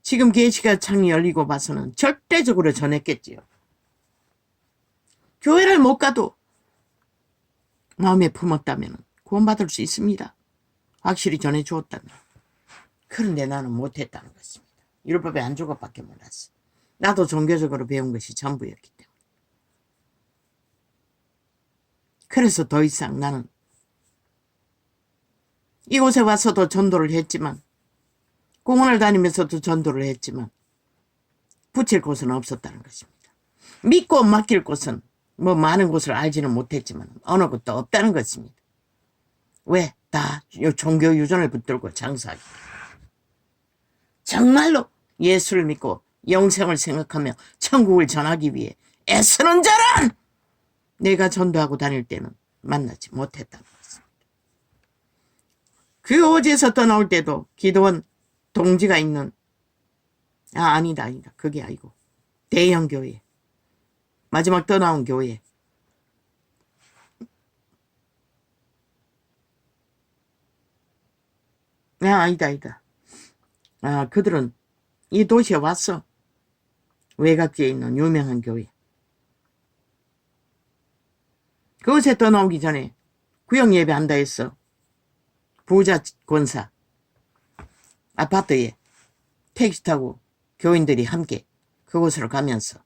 지금 계시가 창이 열리고 봐서는 절대적으로 전했겠지요. 교회를 못 가도 마음에 품었다면 구원받을 수 있습니다. 확실히 전해주었다면. 그런데 나는 못했다는 것입니다. 율법의 한 조각밖에 몰랐어. 나도 종교적으로 배운 것이 전부였기 때문에. 그래서 더 이상 나는 이곳에 와서도 전도를 했지만, 공원을 다니면서도 전도를 했지만 붙일 곳은 없었다는 것입니다. 믿고 맡길 곳은 뭐 많은 곳을 알지는 못했지만 어느 곳도 없다는 것입니다. 왜? 다 종교 유전을 붙들고 장사하기. 정말로 예수를 믿고 영생을 생각하며 천국을 전하기 위해 애쓰는 자란 내가 전도하고 다닐 때는 만나지 못했다는 것입니다. 그 오지에서 떠나올 때도 기도원 동지가 있는 아니다 그게 아니고 대형 교회 마지막 떠나온 교회 아니다 그들은 이 도시에 왔어. 외곽지에 있는 유명한 교회. 그곳에 떠나오기 전에 구역 예배한다 했어. 부자 권사 아파트에 택시 타고 교인들이 함께 그곳으로 가면서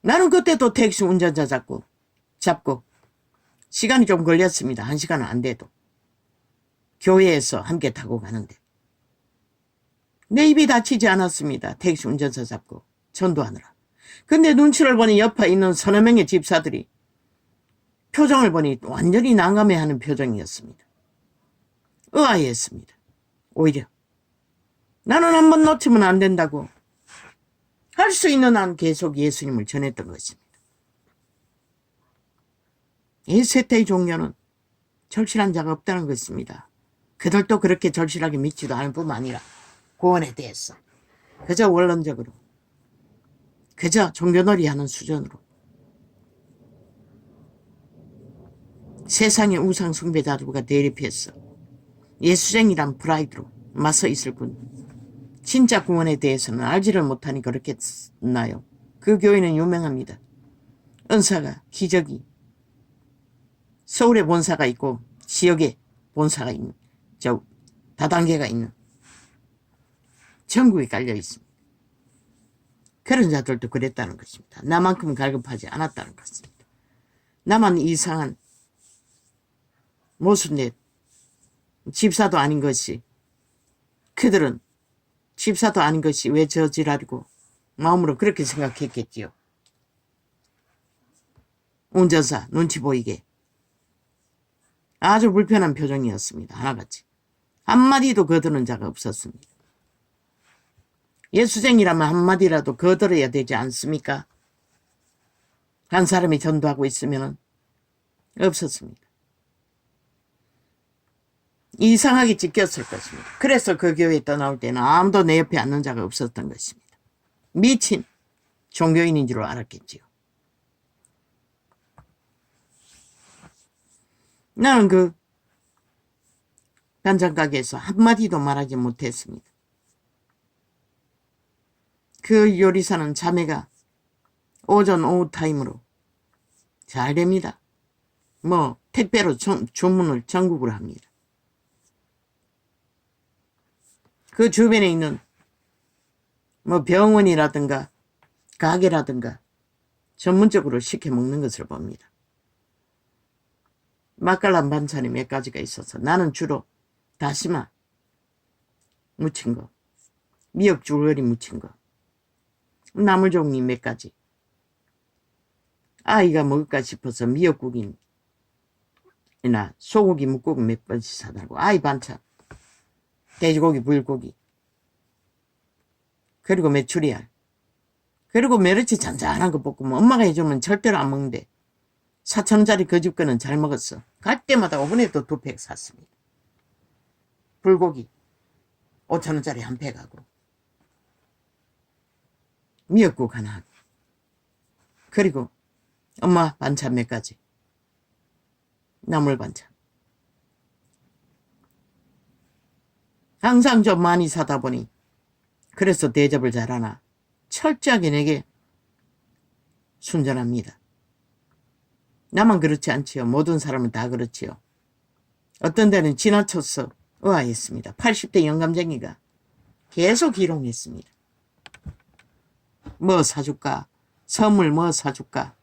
나는 그때도 택시 운전자 잡고 시간이 좀 걸렸습니다. 1시간은 안 돼도 교회에서 함께 타고 가는데 내 입이 닫히지 않았습니다. 택시 운전자 잡고 전도하느라. 근데 눈치를 보니 옆에 있는 서너 명의 집사들이 표정을 보니 완전히 난감해하는 표정이었습니다. 의아해했습니다. 오히려 나는 한번 놓치면 안 된다고 할 수 있는 한 계속 예수님을 전했던 것입니다. 이 세태의 종교는 절실한 자가 없다는 것입니다. 그들도 그렇게 절실하게 믿지도 않을 뿐만 아니라 구원에 대해서 그저 원론적으로 그저 종교놀이 하는 수준으로 세상의 우상 숭배자들과 대립해서 예수쟁이란 프라이드로 맞서 있을 뿐 진짜 구원에 대해서는 알지를 못하니 그렇겠나요? 그 교회는 유명합니다. 은사가 기적이 서울에 본사가 있고 지역에 본사가 있는 다단계가 있는 전국에 깔려 있습니다. 그런 자들도 그랬다는 것입니다. 나만큼 갈급하지 않았다는 것입니다. 나만 이상한 모순된 집사도 아닌 것이 그들은 집사도 아닌 것이 왜 저지랄이고 마음으로 그렇게 생각했겠지요. 운전사 눈치 보이게 아주 불편한 표정이었습니다. 하나같이 한마디도 거드는 자가 없었습니다. 예수쟁이라면 한마디라도 거들어야 되지 않습니까? 한 사람이 전도하고 있으면 없었습니다. 이상하게 찢겼을 것입니다. 그래서 그 교회에 떠나올 때는 아무도 내 옆에 앉는 자가 없었던 것입니다. 미친 종교인인 줄 알았겠지요. 나는 그 반찬가게에서 한마디도 말하지 못했습니다. 그 요리사는 자매가 오전 오후 타임으로 잘 됩니다. 뭐 택배로 주문을 전국으로 합니다. 그 주변에 있는 뭐 병원이라든가 가게라든가 전문적으로 시켜 먹는 것을 봅니다. 맛깔난 반찬이 몇 가지가 있어서 나는 주로 다시마 무친 거, 미역 줄거리 무친 거, 나물 종류 몇 가지. 아이가 먹을까 싶어서 미역국이나 소고기 묵고기 몇 번씩 사달고 아이 반찬 돼지고기 불고기 그리고 메추리알 그리고 메르치 잔잔한 거 볶으면 엄마가 해주면 절대로 안 먹는데 4,000원짜리 그 집 거는 잘 먹었어. 갈 때마다 5분에 또 2팩 샀습니다. 불고기 5,000원짜리 한 팩하고 미역국 하나 하고 그리고 엄마 반찬 몇 가지 나물 반찬 항상 좀 많이 사다 보니 그래서 대접을 잘하나? 철저하게 내게 순전합니다. 나만 그렇지 않지요. 모든 사람은 다 그렇지요. 어떤 데는 지나쳐서 의아했습니다. 80대 영감쟁이가 계속 기롱했습니다. 뭐 사줄까? 선물 뭐 사줄까?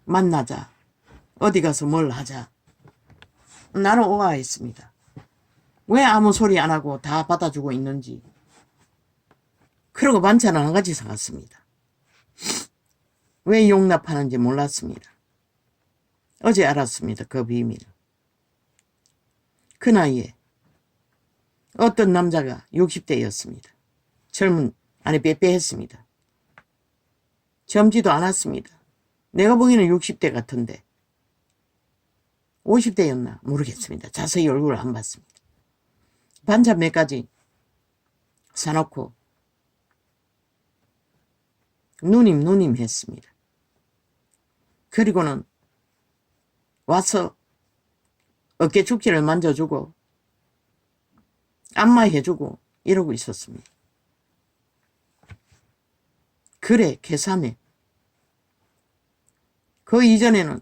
만나자. 어디 가서 뭘 하자. 나는 의아했습니다. 왜 아무 소리 안 하고 다 받아주고 있는지. 그러고 반찬은 한 가지 사갔습니다. 왜 용납하는지 몰랐습니다. 어제 알았습니다. 그 비밀을. 그 나이에 어떤 남자가 60대였습니다. 빼빼했습니다. 젊지도 않았습니다. 내가 보기에는 60대 같은데 50대였나 모르겠습니다. 자세히 얼굴을 안 봤습니다. 반찬 몇 가지 사놓고 누님 했습니다. 그리고는 와서 어깨 축지를 만져주고 안마해주고 이러고 있었습니다. 그래 계산해. 그 이전에는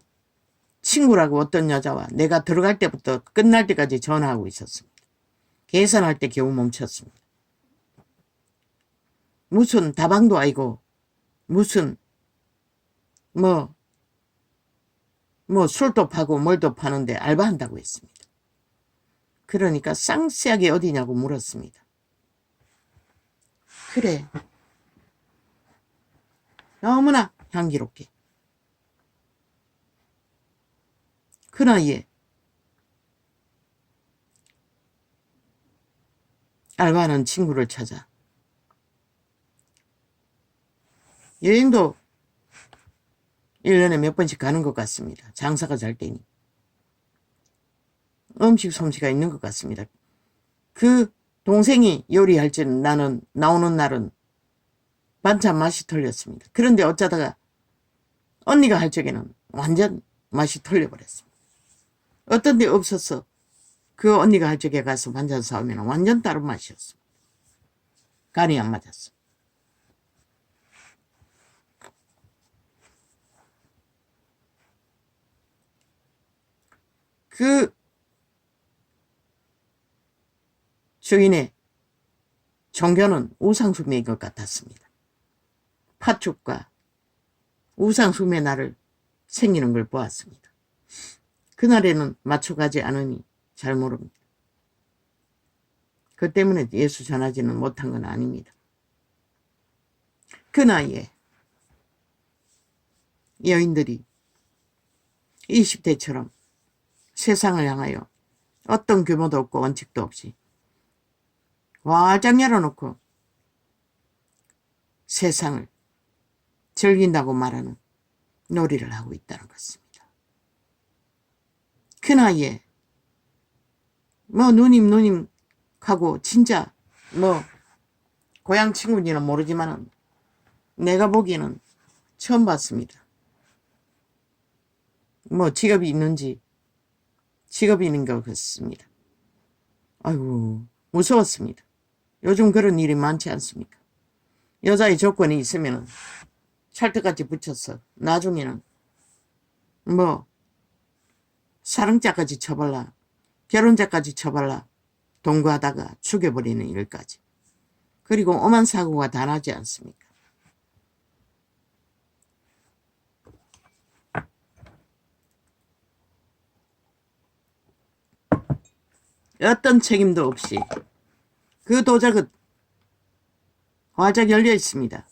친구라고 어떤 여자와 내가 들어갈 때부터 끝날 때까지 전화하고 있었습니다. 계산할 때 겨우 멈췄습니다. 무슨 다방도 아니고 무슨 뭐 술도 파고 뭘도 파는데 알바한다고 했습니다. 그러니까 쌍시하게 어디냐고 물었습니다. 그래. 너무나 향기롭게. 그 나이에 알바하는 친구를 찾아 여행도 1년에 몇 번씩 가는 것 같습니다. 장사가 잘 되니. 음식 솜씨가 있는 것 같습니다. 그 동생이 요리할 줄 나는 나오는 날은 반찬 맛이 틀렸습니다. 그런데 어쩌다가 언니가 할 적에는 완전 맛이 틀려버렸습니다. 어떤 데 없어서 그 언니가 할 적에 가서 반찬 사오면 완전 다른 맛이었습니다. 간이 안 맞았어. 그 주인의 종교는 우상숭배인 것 같았습니다. 팥죽과 우상숭배 날을 생기는 걸 보았습니다. 그날에는 맞춰가지 않으니 잘 모릅니다. 그 때문에 예수 전하지는 못한 건 아닙니다. 그 나이에 여인들이 20대처럼 세상을 향하여 어떤 규모도 없고 원칙도 없이 활짝 열어놓고 세상을 즐긴다고 말하는 놀이를 하고 있다는 것입니다. 그 나이에 누님 하고 진짜 고향 친구인지는 모르지만 내가 보기에는 처음 봤습니다. 직업이 있는지 직업이 있는 것 같습니다. 아이고 무서웠습니다. 요즘 그런 일이 많지 않습니까? 여자의 조건이 있으면 찰떡같이 붙여서 나중에는 사랑자까지 쳐발라 결혼자까지 쳐발라 동거하다가 죽여버리는 일까지. 그리고 엄한 사고가 다 나지 않습니까? 어떤 책임도 없이 그 도적은 활짝 열려 있습니다.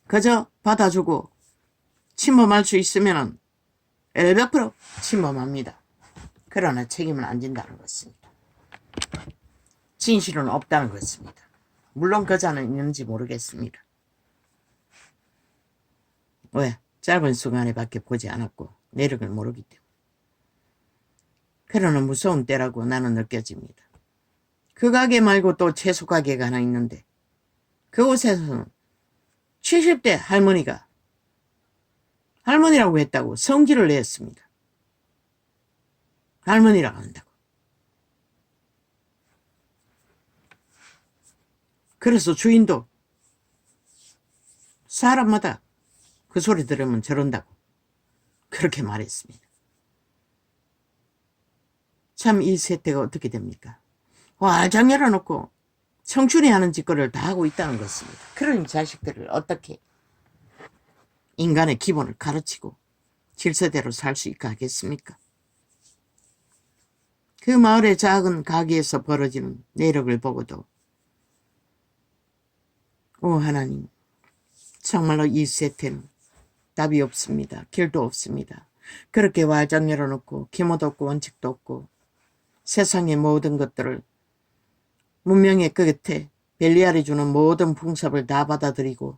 그저 받아주고 침범할 수 있으면 100% 침범합니다. 그러나 책임은 안 진다는 것입니다. 진실은 없다는 것입니다. 물론 그자는 있는지 모르겠습니다. 왜? 짧은 순간에 밖에 보지 않았고 내력을 모르기 때문에. 그러나 무서운 때라고 나는 느껴집니다. 그 가게 말고 또 채소 가게가 하나 있는데 그곳에서는 70대 할머니가 할머니라고 했다고 성질을 냈습니다. 할머니라고 한다고. 그래서 주인도 사람마다 그 소리 들으면 저런다고 그렇게 말했습니다. 참 이 세태가 어떻게 됩니까? 활짝 열어놓고 청춘이 하는 짓거리를 다 하고 있다는 것입니다. 그런 자식들을 어떻게 인간의 기본을 가르치고 질서대로 살 수 있게 하겠습니까? 그 마을의 작은 가게에서 벌어지는 내력을 보고도 오 하나님, 정말로 이 세태는 답이 없습니다. 길도 없습니다. 그렇게 활짝 열어놓고 기모도 없고 원칙도 없고 세상의 모든 것들을 문명의 끝에 벨리알이 주는 모든 풍습을 다 받아들이고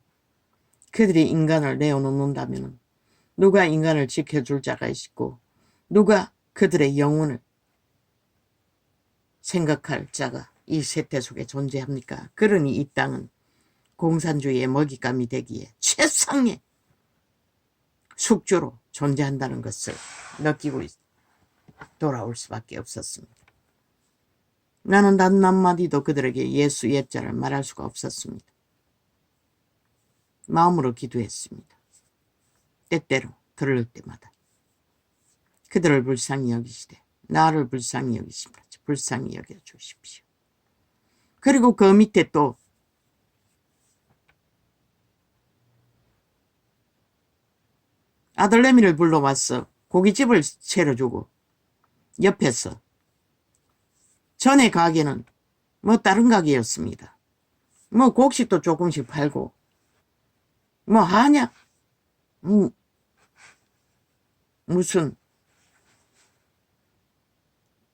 그들이 인간을 내어놓는다면 누가 인간을 지켜줄 자가 있고 누가 그들의 영혼을 생각할 자가 이 세태 속에 존재합니까? 그러니 이 땅은 공산주의의 먹잇감이 되기에 최상의 숙주로 존재한다는 것을 느끼고 돌아올 수밖에 없었습니다. 나는 단 한마디도 그들에게 예수 예자를 말할 수가 없었습니다. 마음으로 기도했습니다. 때때로 들을 때마다 그들을 불쌍히 여기시되 나를 불쌍히 여기십니다. 불쌍히 여겨주십시오. 그리고 그 밑에 또 아들내미를 불러왔어 고깃집을 차려주고 옆에서 전에 가게는 뭐 다른 가게였습니다. 뭐 곡식도 조금씩 팔고 뭐 한약 무슨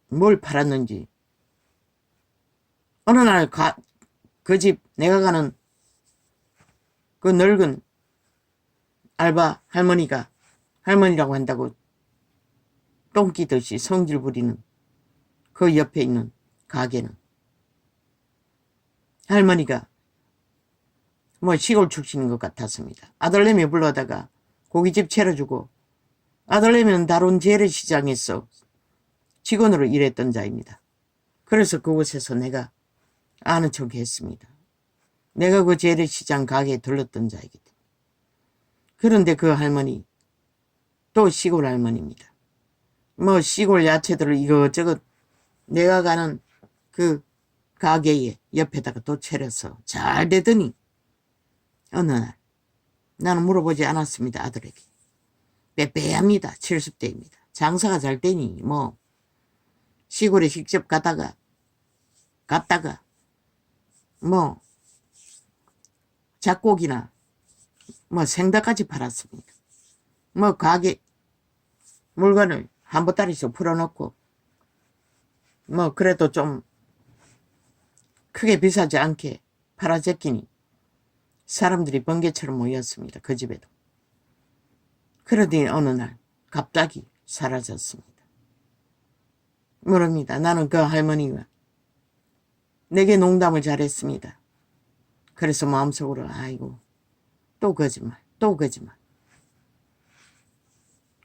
뭘 팔았는지 어느 날 그 집 내가 가는 그 늙은 알바 할머니가 할머니라고 한다고 똥끼듯이 성질 부리는 그 옆에 있는 가게는 할머니가 뭐 시골 출신인 것 같았습니다. 아들내미 불러다가 고깃집 차려주고 아들내미는 다른 재래시장에서 직원으로 일했던 자입니다. 그래서 그곳에서 내가 아는 척 했습니다. 내가 그 재래시장 가게에 들렀던 자이기 때문에. 그런데 그 할머니 또 시골 할머니입니다. 뭐 시골 야채들을 이것저것 내가 가는 그 가게에 옆에다가 또 차려서 잘 되더니 어느 날 나는 물어보지 않았습니다. 아들에게. 빼빼합니다. 70대입니다. 장사가 잘 되니 뭐 시골에 직접 갔다가 뭐 잡곡이나 뭐 생닭까지 팔았습니다. 뭐 가게 물건을 한 보따리씩 풀어놓고 뭐 그래도 좀 크게 비싸지 않게 팔아제끼니 사람들이 번개처럼 모였습니다. 그 집에도. 그러더니 어느 날 갑자기 사라졌습니다. 모릅니다. 나는 그 할머니가 내게 농담을 잘했습니다. 그래서 마음속으로 아이고 또 거짓말 또 거짓말.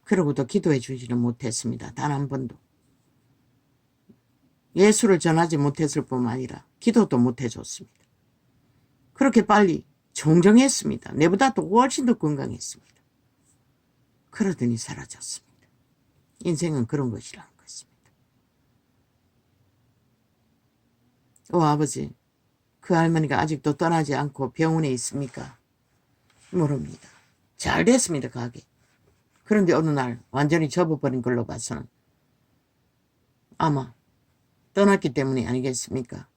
그러고도 기도해 주지는 못했습니다. 단 한 번도. 예수를 전하지 못했을 뿐만 아니라 기도도 못해줬습니다. 그렇게 빨리 정정했습니다. 내보다도 훨씬 더 건강했습니다. 그러더니 사라졌습니다. 인생은 그런 것이라는 것입니다. 오 아버지, 그 할머니가 아직도 떠나지 않고 병원에 있습니까? 모릅니다. 잘 됐습니다. 가게. 그런데 어느 날 완전히 접어버린 걸로 봐서는 아마 떠났기 때문이 아니겠습니까?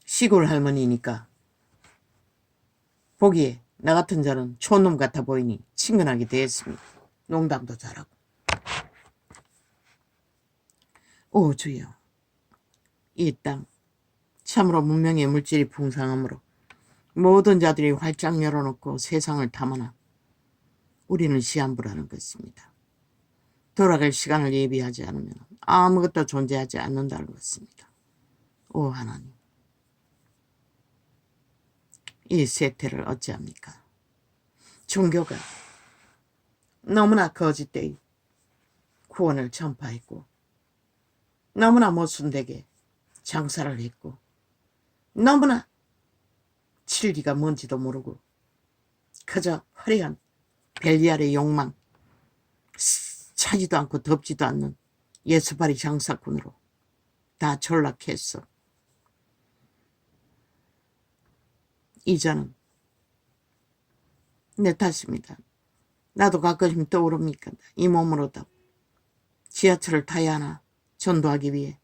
시골 할머니니까 보기에 나 같은 자는 촌놈 같아 보이니 친근하게 대했습니다. 농담도 잘하고. 오 주여, 이 땅 참으로 문명의 물질이 풍성하므로 모든 자들이 활짝 열어놓고 세상을 탐하나 우리는 시한부라는 것입니다. 돌아갈 시간을 예비하지 않으면 아무것도 존재하지 않는다는 것입니다. 오 하나님, 이 세태를 어찌합니까? 종교가 너무나 거짓되이 구원을 전파했고 너무나 모순되게 장사를 했고 너무나 진리가 뭔지도 모르고 그저 화려한 벨리알의 욕망, 차지도 않고 덥지도 않는 예수발이 장사꾼으로 다 전락했어. 이제는 내 탓입니다. 나도 가끔씩 떠오릅니까? 이 몸으로도 지하철을 타야 하나 전도하기 위해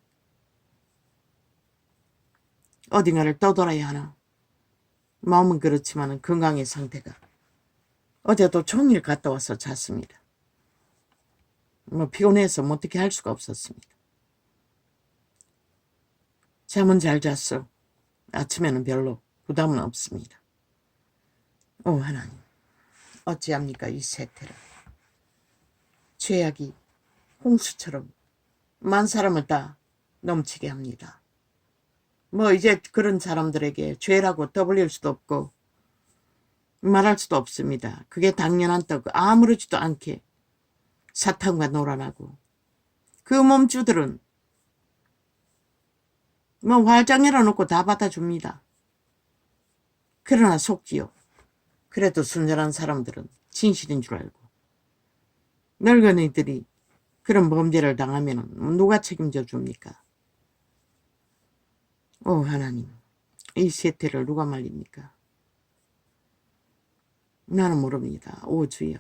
어딘가를 떠돌아야 하나. 마음은 그렇지만 건강의 상태가 어제도 종일 갔다 와서 잤습니다. 피곤해서 어떻게 할 수가 없었습니다. 잠은 잘 잤어. 아침에는 별로 부담은 없습니다. 오 하나님, 어찌합니까 이 세태를. 죄악이 홍수처럼 만 사람을 다 넘치게 합니다. 이제 그런 사람들에게 죄라고 떠벌릴 수도 없고 말할 수도 없습니다. 그게 당연한 떡 아무렇지도 않게 사탄과 놀아나고 그 몸주들은 활짝 열어놓고 다 받아줍니다. 그러나 속지요. 그래도 순전한 사람들은 진실인 줄 알고 늙은이들이 그런 범죄를 당하면 누가 책임져 줍니까? 오 하나님, 이 세태를 누가 말립니까? 나는 모릅니다. 오 주여,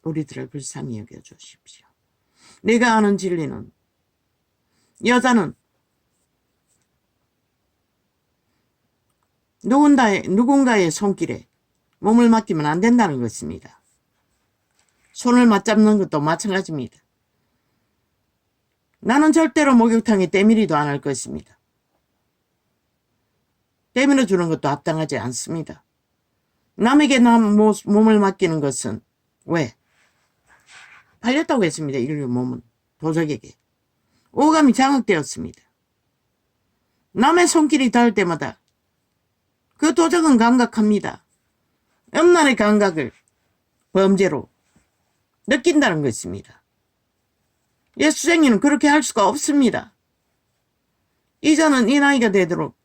우리들을 불쌍히 여겨주십시오. 내가 아는 진리는 여자는 누군가의 손길에 몸을 맡기면 안 된다는 것입니다. 손을 맞잡는 것도 마찬가지입니다. 나는 절대로 목욕탕에 때밀이도 안 할 것입니다. 때밀어 주는 것도 합당하지 않습니다. 남에게 몸을 맡기는 것은 왜? 팔렸다고 했습니다. 인류 몸은 도적에게. 오감이 장악되었습니다. 남의 손길이 닿을 때마다 그 도적은 감각합니다. 음란의 감각을 범죄로 느낀다는 것입니다. 예수쟁이는 그렇게 할 수가 없습니다. 이제는 이 나이가 되도록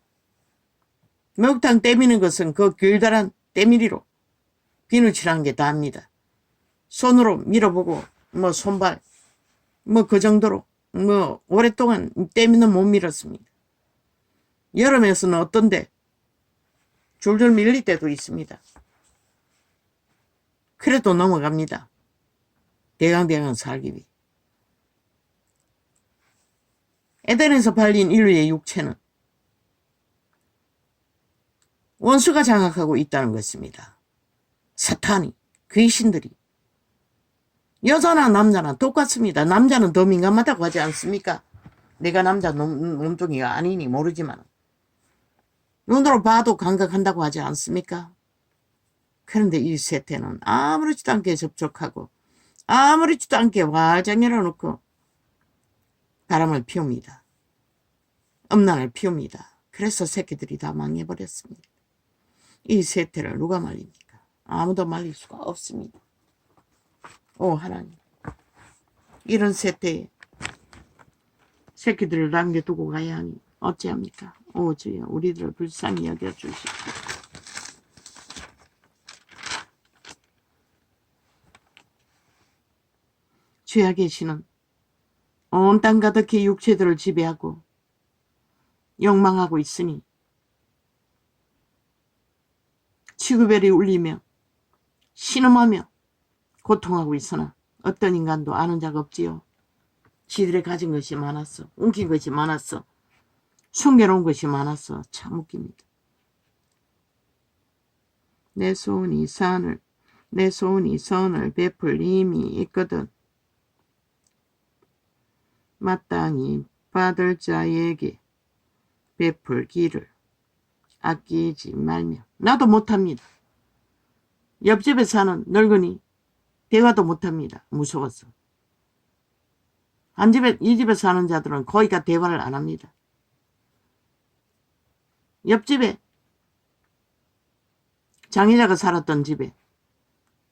목욕탕 때미는 것은 그 길다란 때밀이로 비누칠한 게 다입니다. 손으로 밀어보고 손발 그 정도로 오랫동안 때미는 못 밀었습니다. 여름에서는 어떤데 줄줄 밀릴 때도 있습니다. 그래도 넘어갑니다. 대강대강 살기 위해. 에덴에서 발린 인류의 육체는 원수가 장악하고 있다는 것입니다. 사탄이, 귀신들이. 여자나 남자나 똑같습니다. 남자는 더 민감하다고 하지 않습니까? 내가 남자 몸뚱이가 아니니 모르지만 눈으로 봐도 감각한다고 하지 않습니까? 그런데 이 세태는 아무렇지도 않게 접촉하고 아무렇지도 않게 활짝 열어놓고 바람을 피웁니다. 음란을 피웁니다. 그래서 새끼들이 다 망해버렸습니다. 이 세태를 누가 말립니까? 아무도 말릴 수가 없습니다. 오 하나님, 이런 세태에 새끼들을 남겨두고 가야 하니 어찌합니까? 오 주여, 우리들을 불쌍히 여겨주십시오. 죄악의 신은 온 땅 가득히 육체들을 지배하고 욕망하고 있으니 치구벨이 울리며 신음하며 고통하고 있으나 어떤 인간도 아는 자가 없지요. 지들의 가진 것이 많았어. 옮긴 것이 많았어. 숨겨놓은 것이 많았어. 참 웃깁니다. 내 손이 선을 베풀 힘이 있거든 마땅히 받을 자에게 베풀 길을 아끼지 말며. 나도 못합니다. 옆집에 사는 늙은이 대화도 못합니다. 무서워서. 이 집에 사는 자들은 거의 다 대화를 안 합니다. 옆집에 장애자가 살았던 집에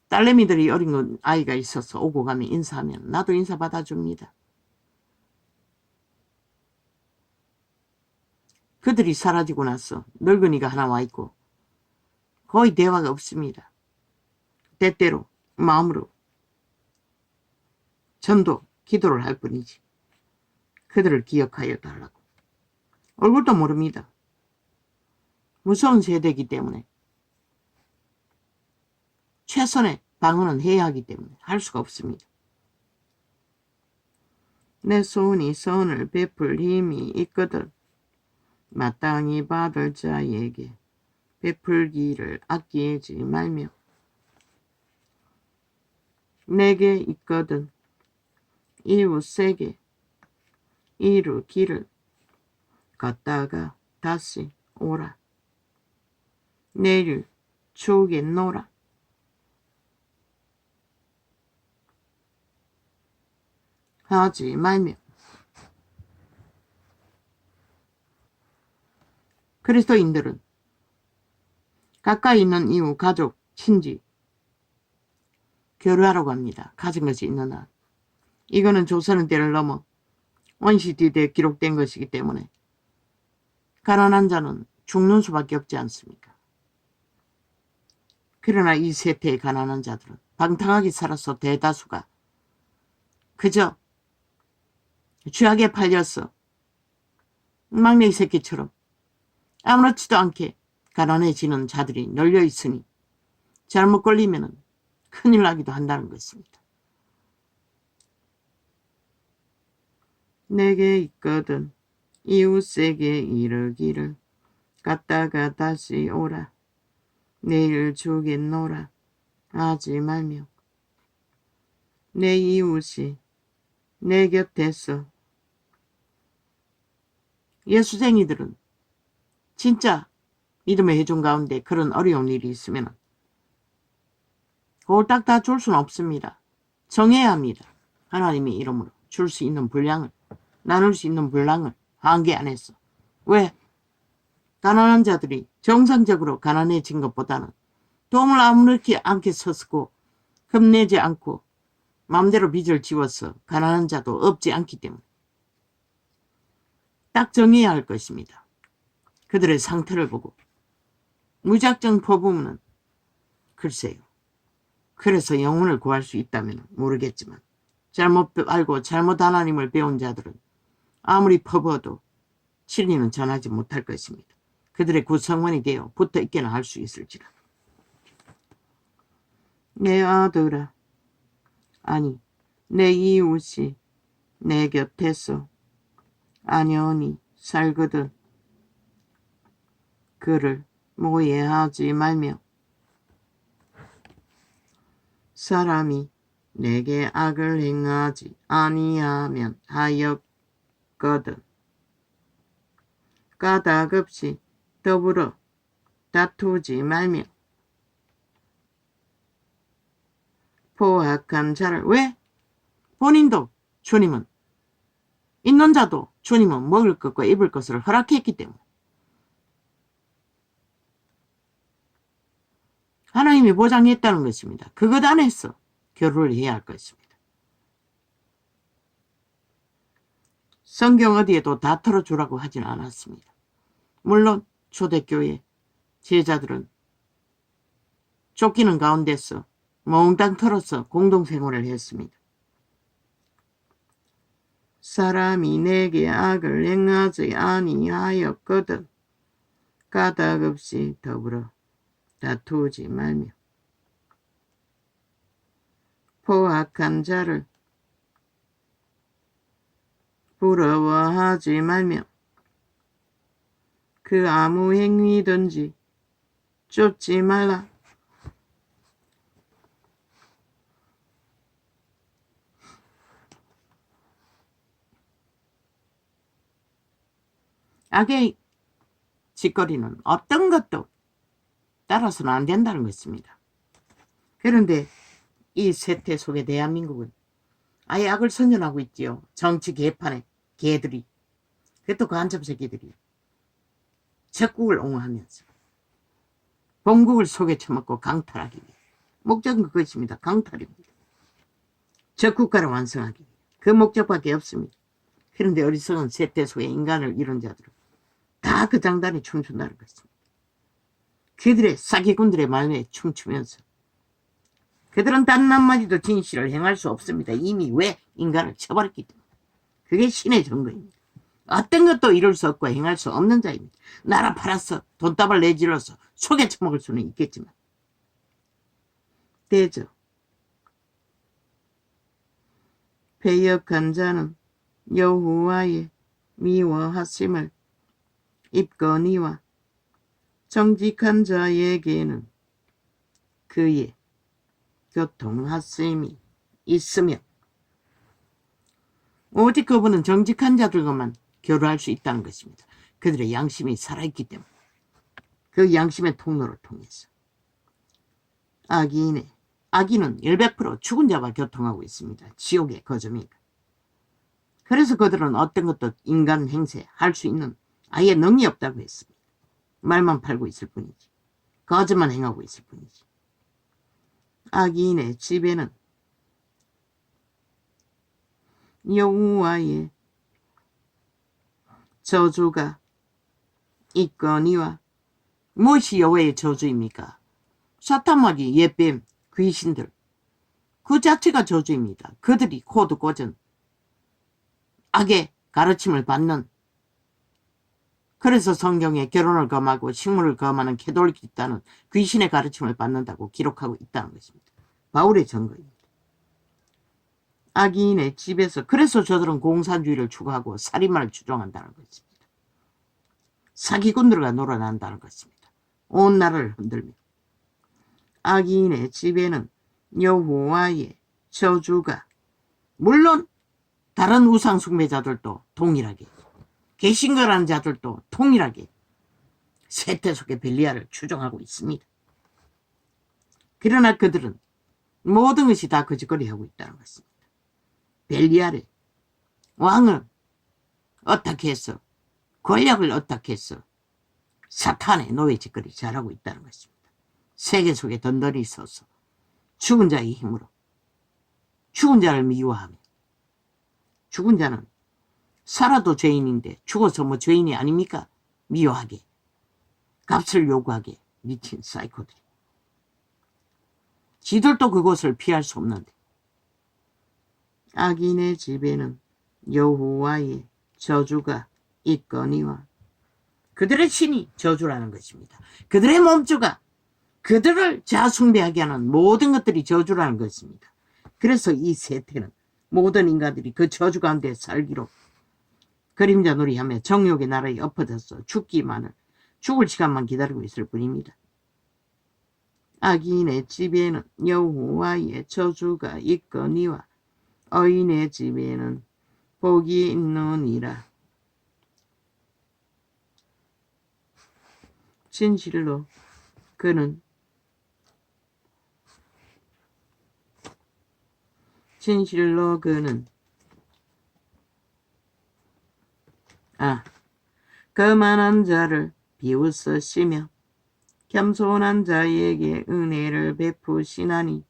딸내미들이 어린 아이가 있어서 오고 가면 인사하면 나도 인사 받아줍니다. 그들이 사라지고 나서 늙은이가 하나 와 있고 거의 대화가 없습니다. 때때로 마음으로 전도, 기도를 할 뿐이지 그들을 기억하여 달라고. 얼굴도 모릅니다. 무서운 세대이기 때문에 최선의 방어는 해야 하기 때문에 할 수가 없습니다. 내 손이 선을 베풀 힘이 있거든 마땅히 받을 자에게 베풀기를 아끼지 말며 내게 있거든 이웃에게 이루기를 갔다가 다시 오라 내일 주겠노라. 하지 말며. 그리스도인들은 가까이 있는 이웃, 가족, 친지 교류하라고 합니다. 가진 것이 있는 한. 이거는 조선의 때를 넘어 원시시대에 기록된 것이기 때문에 가난한 자는 죽는 수밖에 없지 않습니까? 그러나 이 세태의 가난한 자들은 방탕하게 살아서 대다수가 그저 죄악에 팔려서 막내 새끼처럼 아무렇지도 않게 가난해지는 자들이 널려 있으니 잘못 걸리면 큰일 나기도 한다는 것입니다. 내게 있거든 이웃에게 이르기를 갔다가 다시 오라 내일 주겠노라 하지 말며 내 이웃이 내 곁에서. 예수쟁이들은 진짜 믿음의 회중 가운데 그런 어려운 일이 있으면 홀딱 다 줄 수는 없습니다. 정해야 합니다. 하나님의 이름으로 줄 수 있는 분량을, 나눌 수 있는 분량을 한계 안에서. 왜? 가난한 자들이 정상적으로 가난해진 것보다는 도움을 아무렇지 않게 서쓰고 겁내지 않고 마음대로 빚을 지워서 가난한 자도 없지 않기 때문에 딱 정해야 할 것입니다. 그들의 상태를 보고 무작정 퍼부으면 글쎄요. 그래서 영혼을 구할 수 있다면 모르겠지만 잘못 알고 잘못 하나님을 배운 자들은 아무리 퍼부어도 진리는 전하지 못할 것입니다. 그들의 구성원이 되어 붙어 있게는 할 수 있을지라. 내 아들아, 아니 내 이웃이 내 곁에서 안연히 살거든 그를 모해하지 말며 사람이 내게 악을 행하지 아니하면 하였거든 까닭없이 더불어 다투지 말며 포악한 자를. 왜? 본인도 주님은 있는 자도 주님은 먹을 것과 입을 것을 허락했기 때문에 하나님이 보장했다는 것입니다. 그것 안에서 교류를 해야 할 것입니다. 성경 어디에도 다 털어주라고 하진 않았습니다. 물론 초대교회 제자들은 쫓기는 가운데서 몽땅 털어서 공동생활을 했습니다. 사람이 내게 악을 행하지 아니하였거든 까닭없이 더불어 다투지 말며 포악한 자를 부러워하지 말며 그 아무 행위든지 쫓지 말라. 악의 짓거리는 어떤 것도 따라서는 안 된다는 것입니다. 그런데 이 세태 속에 대한민국은 아예 악을 선전하고 있지요. 정치 개판의 개들이, 그것도 간첩 새끼들이 적국을 옹호하면서 본국을 속에 처먹고 강탈하기 위해. 목적은 그것입니다. 강탈입니다. 적국가를 완성하기 위해. 그 목적밖에 없습니다. 그런데 어리석은 세태 속에 인간을 이룬 자들은 다 그 장단에 춤춘다는 것입니다. 그들의 사기꾼들의 말에 춤추면서 그들은 단 한마디도 진실을 행할 수 없습니다. 이미 왜 인간을 쳐버렸기 때문에. 그게 신의 증거입니다. 어떤 것도 이룰 수 없고 행할 수 없는 자입니다. 나라 팔아서 돈다발 내질러서 속에 처먹을 수는 있겠지만 대저 패역한 자는 여호와의 미워하심을 입거니와 정직한 자에게는 그의 교통하심이 있으며 오직 그분은 정직한 자들과만 교류할 수 있다는 것입니다. 그들의 양심이 살아있기 때문에 그 양심의 통로를 통해서 악인은 100% 죽은 자와 교통하고 있습니다. 지옥의 거점이니까. 그래서 그들은 어떤 것도 인간 행세 할 수 있는 아예 능이 없다고 했습니다. 말만 팔고 있을 뿐이지. 거짓만 행하고 있을 뿐이지. 악인의 집에는 여호와의 저주가 있거니와 무엇이 여호와의 저주입니까? 사탄마귀, 옛뱀, 귀신들 그 자체가 저주입니다. 그들이 코드 꽂은 악의 가르침을 받는 그래서 성경에 결혼을 금하고 식물을 금하는 캐톨릭이다는 귀신의 가르침을 받는다고 기록하고 있다는 것입니다. 바울의 증거입니다. 악인의 집에서 그래서 저들은 공산주의를 추구하고 살인마를 추종한다는 것입니다. 사기꾼들과 놀아난다는 것입니다. 온 나라를 흔들며 악인의 집에는 여호와의 저주가 물론 다른 우상 숭배자들도 동일하게 개신교라는 자들도 동일하게 세태 속의 벨리알을 추종하고 있습니다. 그러나 그들은 모든 것이 다 거짓거리하고 있다는 것입니다. 벨리알의 왕을 어떻게 해서 권력을 어떻게 해서 사탄의 노예짓거리 잘하고 있다는 것입니다. 세계 속에 던던히 서서 죽은 자의 힘으로 죽은 자를 미워하며 죽은 자는 살아도 죄인인데 죽어서 뭐 죄인이 아닙니까? 미워하게 값을 요구하게 미친 사이코들이 지들도 그곳을 피할 수 없는데 악인의 집에는 여호와의 저주가 있거니와 그들의 신이 저주라는 것입니다. 그들의 몸주가 그들을 자숭배하게 하는 모든 것들이 저주라는 것입니다. 그래서 이 세태는 모든 인간들이 그 저주 가운데 살기로 그림자 놀이하며 정욕의 나라에 엎어져서 죽기만을 죽을 시간만 기다리고 있을 뿐입니다. 악인의 집에는 여호와의 저주가 있거니와 의인의 집에는 복이 있느니라. 진실로 그는 거만한 자를 비웃으시며 겸손한 자에게 은혜를 베푸시나니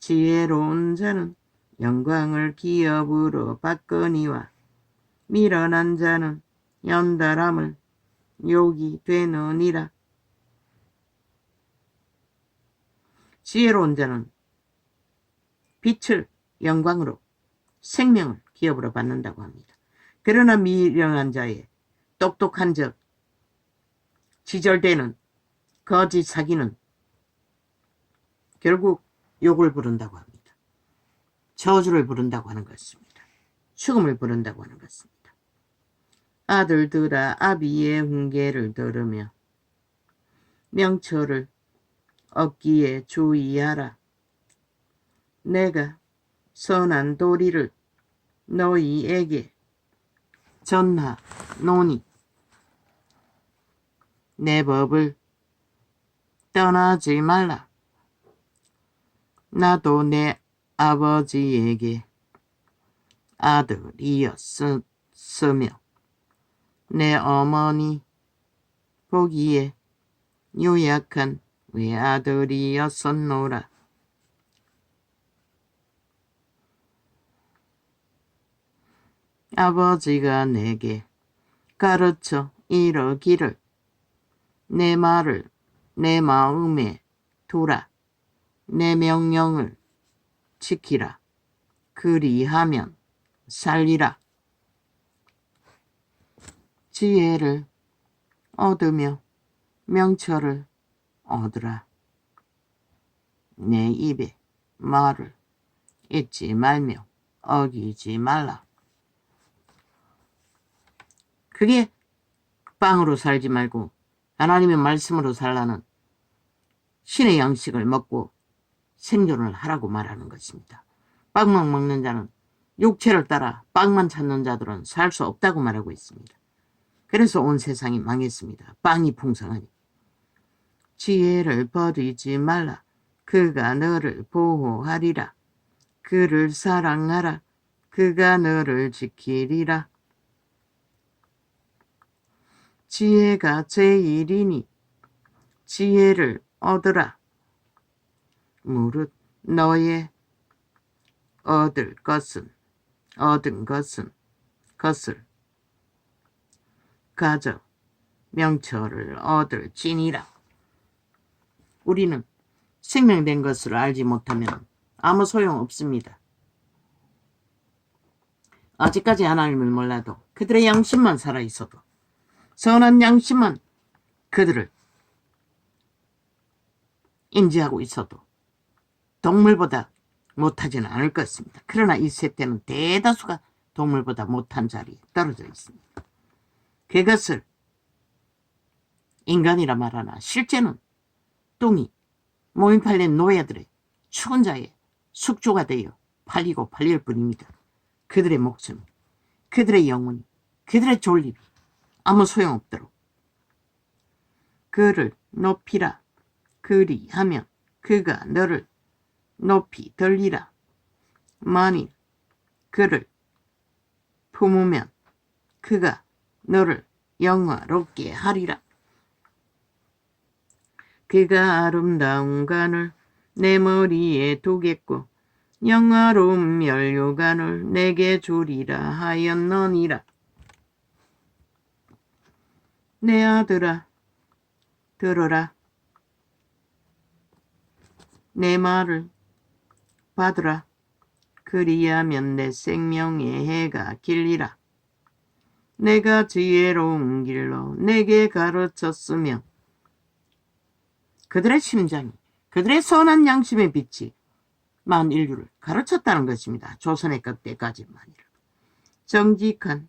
지혜로운 자는 영광을 기업으로 받거니와 미련한 자는 연달함을 욕이 되느니라. 지혜로운 자는 빛을 영광으로 생명을 기업으로 받는다고 합니다. 그러나 미련한 자의 똑똑한 적 지절되는 거짓 사기는 결국 욕을 부른다고 합니다. 저주를 부른다고 하는 것입니다. 죽음을 부른다고 하는 것입니다. 아들들아 아비의 훈계를 들으며 명철을 얻기에 주의하라. 내가 선한 도리를 너희에게 전하노니 내 법을 떠나지 말라. 나도 내 아버지에게 아들이었으며 내 어머니 보기에 유약한 외아들이었었노라. 아버지가 내게 가르쳐 이러기를 내 말을 내 마음에 두라. 내 명령을 지키라. 그리하면 살리라. 지혜를 얻으며 명철을 얻으라. 내 입에 말을 잊지 말며 어기지 말라. 그게 빵으로 살지 말고 하나님의 말씀으로 살라는 신의 양식을 먹고 생존을 하라고 말하는 것입니다. 빵만 먹는 자는 육체를 따라 빵만 찾는 자들은 살 수 없다고 말하고 있습니다. 그래서 온 세상이 망했습니다. 빵이 풍성하니. 지혜를 버리지 말라. 그가 너를 보호하리라. 그를 사랑하라. 그가 너를 지키리라. 지혜가 제일이니 지혜를 얻으라. 무릇 너의 얻은 것을 가져 명철을 얻을지니라. 우리는 생명된 것을 알지 못하면 아무 소용 없습니다. 아직까지 하나님을 몰라도 그들의 양심만 살아있어도 선한 양심만 그들을 인지하고 있어도 동물보다 못하지는 않을 것입니다. 그러나 이 세대는 대다수가 동물보다 못한 자리에 떨어져 있습니다. 그것을 인간이라 말하나 실제는 뚱이 몸이 팔린 노예들의 추운 자의 숙주가 되어 팔리고 팔릴 뿐입니다. 그들의 목숨이, 그들의 영혼이, 그들의 존립이 아무 소용없도록 그를 높이라. 그리하면 그가 너를 높이 들리라. 만일 그를 품으면 그가 너를 영화롭게 하리라. 그가 아름다운 간을 내 머리에 두겠고 영화로운 면류관을 내게 주리라 하였느니라. 내 아들아 들으라. 내 말을 받으라. 그리하면 내 생명의 해가 길리라. 내가 지혜로운 길로 내게 가르쳤으며 그들의 심장이 그들의 선한 양심의 빛이 만 인류를 가르쳤다는 것입니다. 조선의 끝때까지만이라. 정직한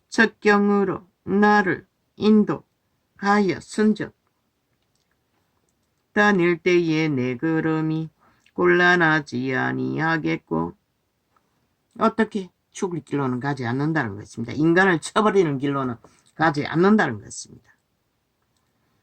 첩경으로 나를 인도하였은즉 다닐 때에 내 걸음이 곤란하지 아니하겠고 어떻게 죽을 길로는 가지 않는다는 것입니다. 인간을 쳐버리는 길로는 가지 않는다는 것입니다.